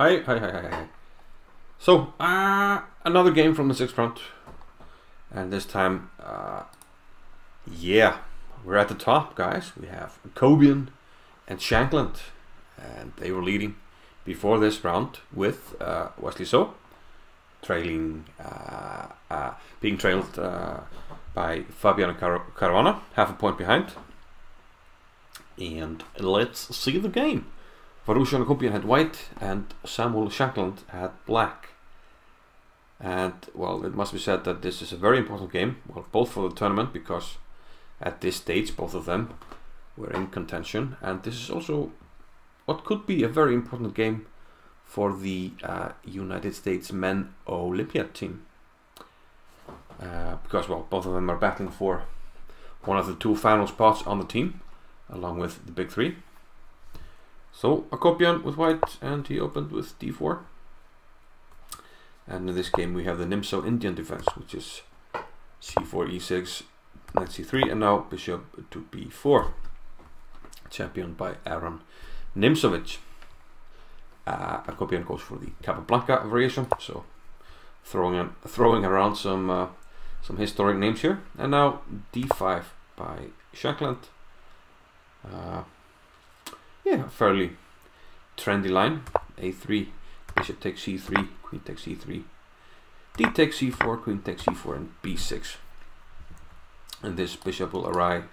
Hi. So, another game from the 6th round. And this time, yeah, we're at the top, guys. We have Akobian and Shankland. And they were leading before this round with Wesley So, trailing, being trailed by Fabiano Caruana, half a point behind. And let's see the game. Varuzhan Akobian had white and Samuel Shankland had black. And well, it must be said that this is a very important game, well, both for the tournament, because at this stage both of them were in contention, and this is also what could be a very important game for the United States men Olympiad team, because well, both of them are battling for one of the 2 final spots on the team along with the big 3. So Akobian with white, and he opened with d4. And in this game we have the nimzo-indian defense, which is c4, e6, knight c3, and now bishop to b4, championed by Aaron Nimzovich. Akobian goes for the Capablanca variation, so throwing around some historic names here. And now d5 by Shankland. Yeah, fairly trendy line. a3, bishop takes c3, queen takes c3, d takes c4, queen takes c4, and b6. And this bishop will arrive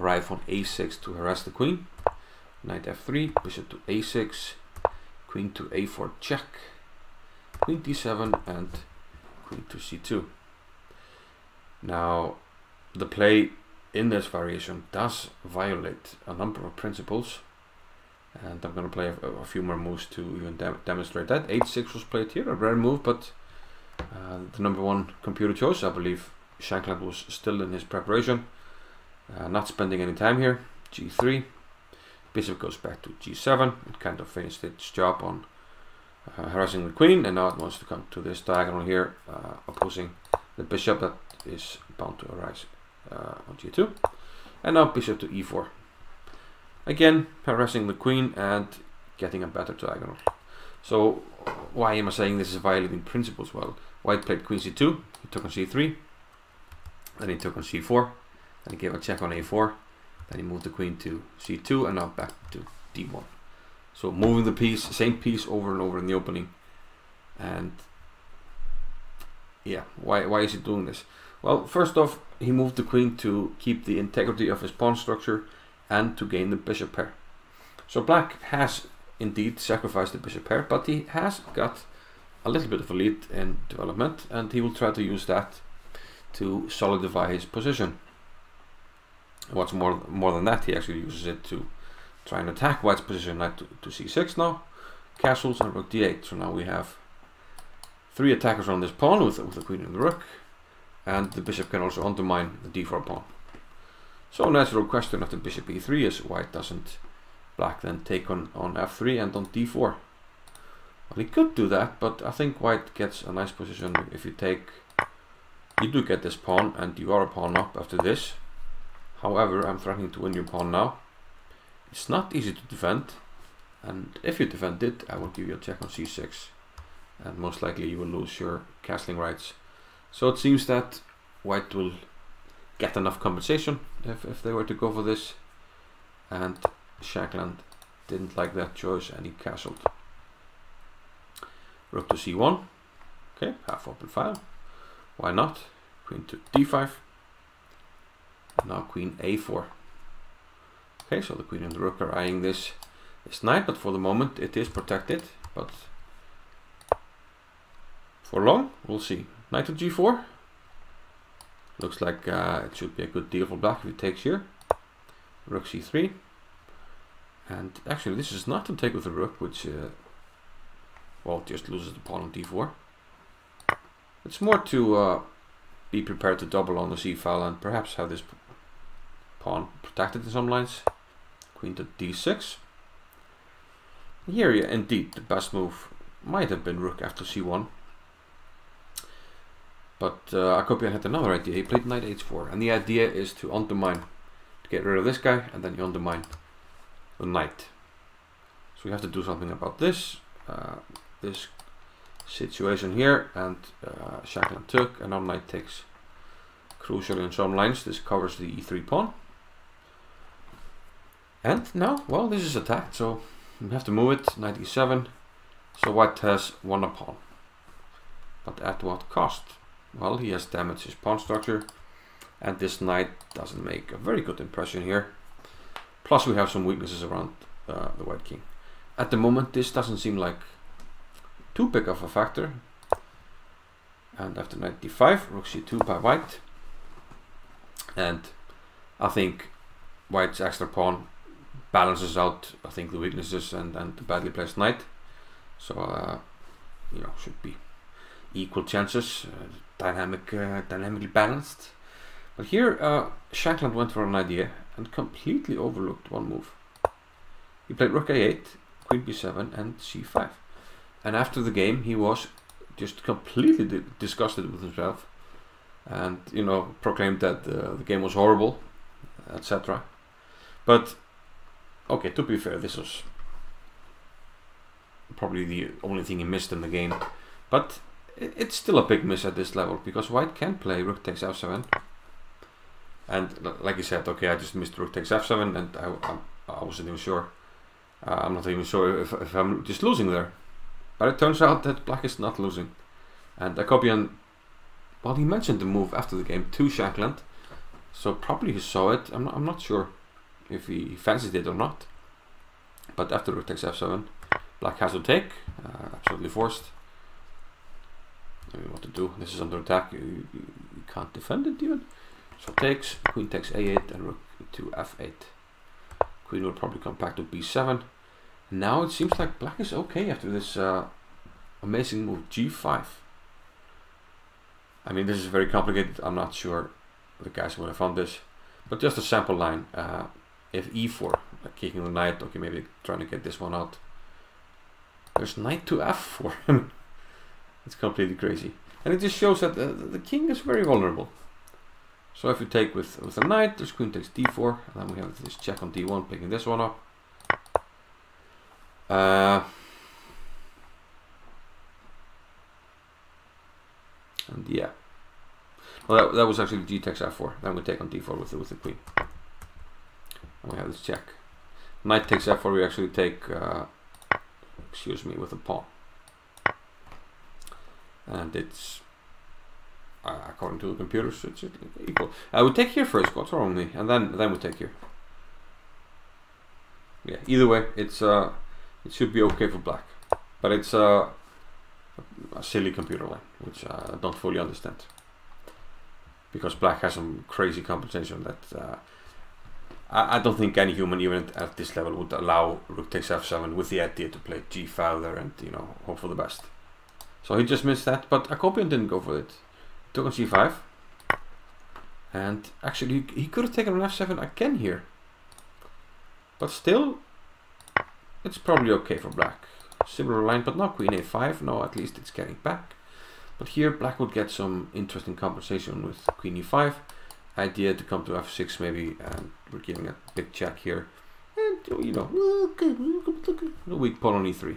on a6 to harass the queen. Knight f3, bishop to a6, queen to a4 check, queen d7, and queen to c2. Now, the play in this variation does violate a number of principles, and I'm going to play a few more moves to even demonstrate that. h6 was played here, a rare move, but the #1 computer choice. I believe Shankland was still in his preparation, not spending any time here. g3, bishop goes back to g7. It kind of finished its job on harassing the queen, and now it wants to come to this diagonal here, opposing the bishop that is bound to arise on g2. And now bishop to e4. Again, harassing the queen and getting a better diagonal. So why am I saying this is violating principles? Well, white played queen c2, he took on c3, then he took on c4, then he gave a check on a4, then he moved the queen to c2, and now back to d1. So moving the piece, same piece over and over in the opening. And yeah, why is he doing this? Well, first off, he moved the queen to keep the integrity of his pawn structure and to gain the bishop pair. So black has indeed sacrificed the bishop pair, but he has got a little bit of a lead in development, and he will try to use that to solidify his position. What's more than that, he actually uses it to try and attack white's position. Knight to c6 now, castles, and rook d8. So now we have 3 attackers on this pawn with the queen and the rook, and the bishop can also undermine the d4 pawn. So natural question after bishop e3 is, why doesn't black then take on f3 and on d4? Well, he could do that, but I think white gets a nice position if you take. You do get this pawn, and you are a pawn up after this. However, I'm threatening to win your pawn now. It's not easy to defend, and if you defend it, I will give you a check on c6, and most likely you will lose your castling rights. So it seems that white will get enough compensation if they were to go for this, and Shankland didn't like that choice and he castled. Rook to c1, okay, half open file, why not? Queen to d5, and now queen a4. Okay, so the queen and the rook are eyeing this knight, but for the moment it is protected, but for long, we'll see. Knight to g4. Looks like it should be a good deal for black if he takes here. Rook c3. And actually this is not to take with the rook, which well, just loses the pawn on d4. It's more to be prepared to double on the c file and perhaps have this pawn protected in some lines. Queen to d6. Here, yeah, indeed, the best move might have been rook after c1. But Akobian had another idea. He played knight h4, and the idea is to undermine, to get rid of this guy, and then you undermine the knight. So we have to do something about this. this situation here, and Shankland took, and now knight takes. Crucially on some lines, this covers the e3 pawn. And now, well, this is attacked, so we have to move it, knight e7. So white has won a pawn. But at what cost? Well, he has damaged his pawn structure, and this knight doesn't make a very good impression here. Plus we have some weaknesses around the white king. At the moment, this doesn't seem like too big of a factor. And after knight d5, rook c2 by white. And I think white's extra pawn balances out, I think, the weaknesses and the badly placed knight. So, you know, should be equal chances, dynamically balanced. But here, Shankland went for an idea and completely overlooked one move. He played rook a8, queen b7, and c5. And after the game, he was just completely disgusted with himself, and, you know, proclaimed that the game was horrible, etc. But okay, to be fair, this was probably the only thing he missed in the game. But it's still a big miss at this level, because white can play rook takes f7. And like you said, okay, I just missed rook takes f7, and I wasn't even sure. I'm not even sure if I'm just losing there. But it turns out that black is not losing. And Akobian, well, he mentioned the move after the game to Shankland, so probably he saw it. I'm not sure if he fancied it or not. But after rook takes f7, black has to take, absolutely forced. I mean, what to do? This is under attack. You can't defend it even. So takes, queen takes a8, and rook to f8. Queen will probably come back to b7. Now it seems like black is okay after this amazing move, g5. I mean, this is very complicated. I'm not sure the guys would have found this, but just a sample line. If e4, kicking the knight, okay, maybe trying to get this one out. There's knight to f4. It's completely crazy, and it just shows that the king is very vulnerable. So if you take with the knight, there's queen takes d4, and then we have this check on d1, picking this one up. And yeah, well, that was actually g takes f4. Then we take on d4 with the queen, and we have this check. Knight takes f4. We actually take, excuse me, with the pawn, and it's according to the computers, it's equal. We take here first. What's wrong with me? And then we take here. Yeah. Either way, it's it should be okay for black, but it's a silly computer line, which I don't fully understand, because black has some crazy compensation that I don't think any human, even at this level, would allow rook takes f7 with the idea to play g5 there and, you know, hope for the best. So he just missed that, but Akobian didn't go for it. He took on c5, and actually he could have taken on f7 again here, but still it's probably okay for black. Similar line, but not queen a5. No, at least it's getting back. But here black would get some interesting compensation with queen e5. Idea to come to f6 maybe, and we're giving a big check here. And, you know, a weak pawn on e3.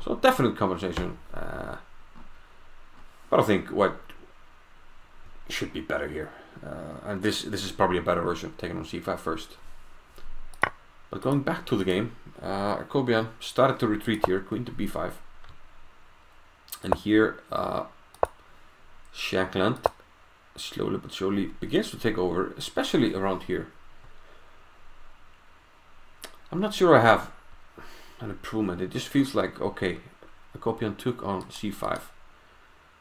So definite compensation. But I think white should be better here. And this is probably a better version, taking on c5 first. But going back to the game, Akobian started to retreat here, queen to b5. And here, Shankland slowly but surely begins to take over, especially around here. I'm not sure I have an improvement. It just feels like, okay, Akobian took on c5.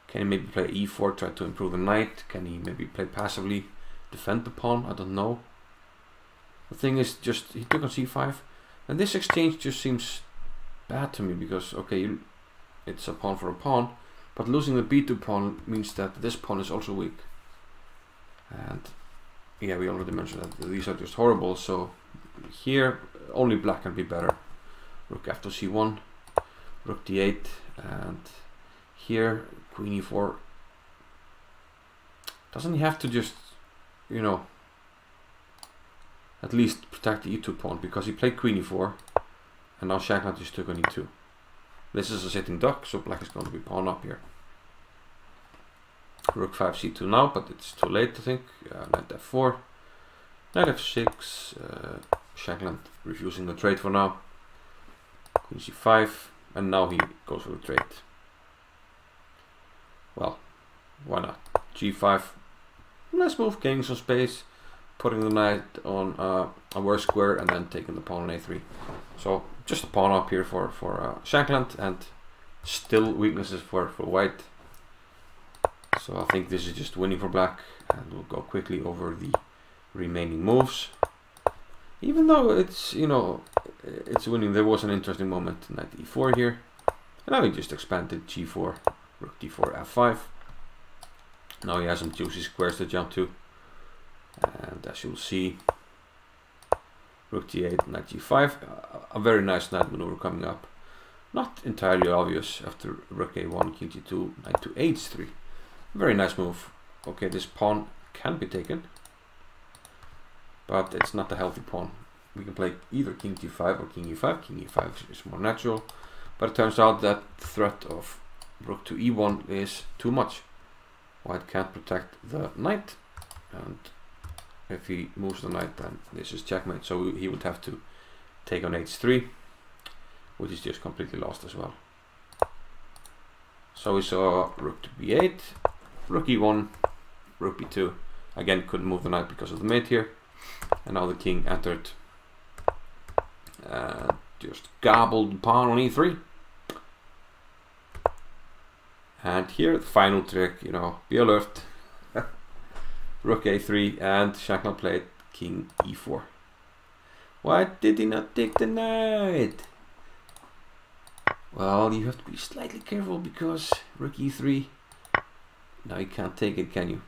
Can he maybe play e4, try to improve the knight? Can he maybe play passively, defend the pawn? I don't know. The thing is, just he took on c5, and this exchange just seems bad to me, because okay, it's a pawn for a pawn, but losing the b2 pawn means that this pawn is also weak. And yeah, we already mentioned that these are just horrible. So here only black can be better. Rook after c1, rook d8, and here queen e4. Doesn't he have to just, you know, at least protect the e2 pawn, because he played queen e4, and now Shankland just took on e2. This is a sitting duck, so black is going to be pawn up here. Rook 5 c2 now, but it's too late, I think. Knight f4, knight f6. Shankland refusing the trade for now. Queen c5, and now he goes for the trade. Well, why not? g5. Let's move, gaining some space, putting the knight on a worse square, and then taking the pawn on a3. So just a pawn up here for Shankland, and still weaknesses for white. So I think this is just winning for black, and we'll go quickly over the remaining moves. Even though it's, you know, it's winning, there was an interesting moment. Knight e4 here, and now he just expanded g4, rook d4, f5. Now he has some juicy squares to jump to, and as you'll see, rook g8, knight g5, a very nice knight maneuver coming up. Not entirely obvious after rook a1, king g2, knight to h3. Very nice move. Okay, this pawn can be taken, but it's not a healthy pawn. We can play either king g5 or king e5. King e5 is more natural, but it turns out that the threat of rook to e1 is too much. White can't protect the knight, and if he moves the knight, then this is checkmate. So he would have to take on h3, which is just completely lost as well. So we saw rook to b8, rook e1, rook b2. Again, couldn't move the knight because of the mate here, and now the king entered, just gobbled the pawn on e3. And here, the final trick, you know, be alert. Rook a3, and Shankland played king e4. Why did he not take the knight? Well, you have to be slightly careful because rook e3. Now you can't take it, can you?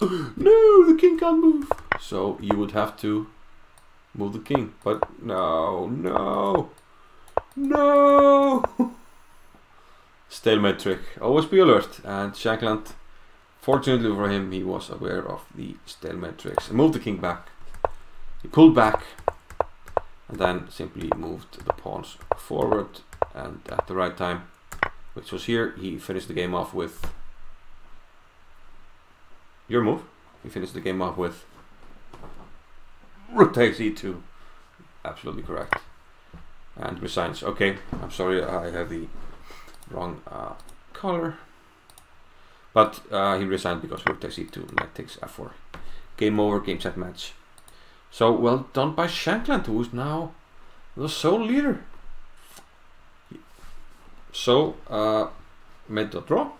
No, the king can't move. So you would have to move the king. But no, no, no. Stalemate trick. Always be alert. And Shankland, fortunately for him, he was aware of the stalemate tricks and moved the king back. He pulled back and then simply moved the pawns forward, and at the right time, which was here, he finished the game off with your move. He finished the game off with rook takes e2. Absolutely correct. And resigns. Okay, I'm sorry, I have the wrong color, but he resigned because rook takes e2, knight takes f4. Game over, game set match. So well done by Shankland, who is now the sole leader. So made the draw,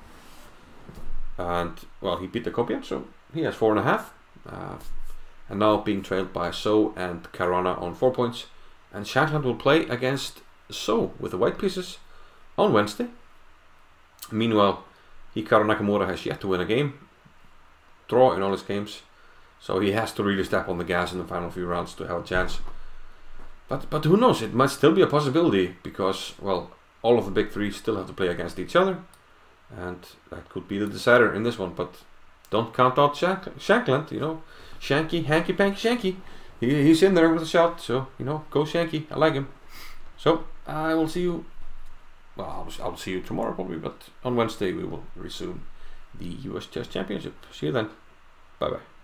and well, he beat Akobian, so he has 4.5, and now being trailed by So and Caruana on 4 points. And Shankland will play against So with the white pieces on Wednesday. Meanwhile, Hikaru Nakamura has yet to win a game, draw in all his games, so he has to really step on the gas in the final few rounds to have a chance. But who knows, it might still be a possibility, because, well, all of the big three still have to play against each other, and that could be the decider in this one. But don't count out Shankland, you know, Shanky, hanky panky Shanky. He's in there with a shot, so, you know, go Shanky, I like him. So, I will see you, well, I'll see you tomorrow probably, but on Wednesday we will resume the US Chess Championship. See you then. Bye bye.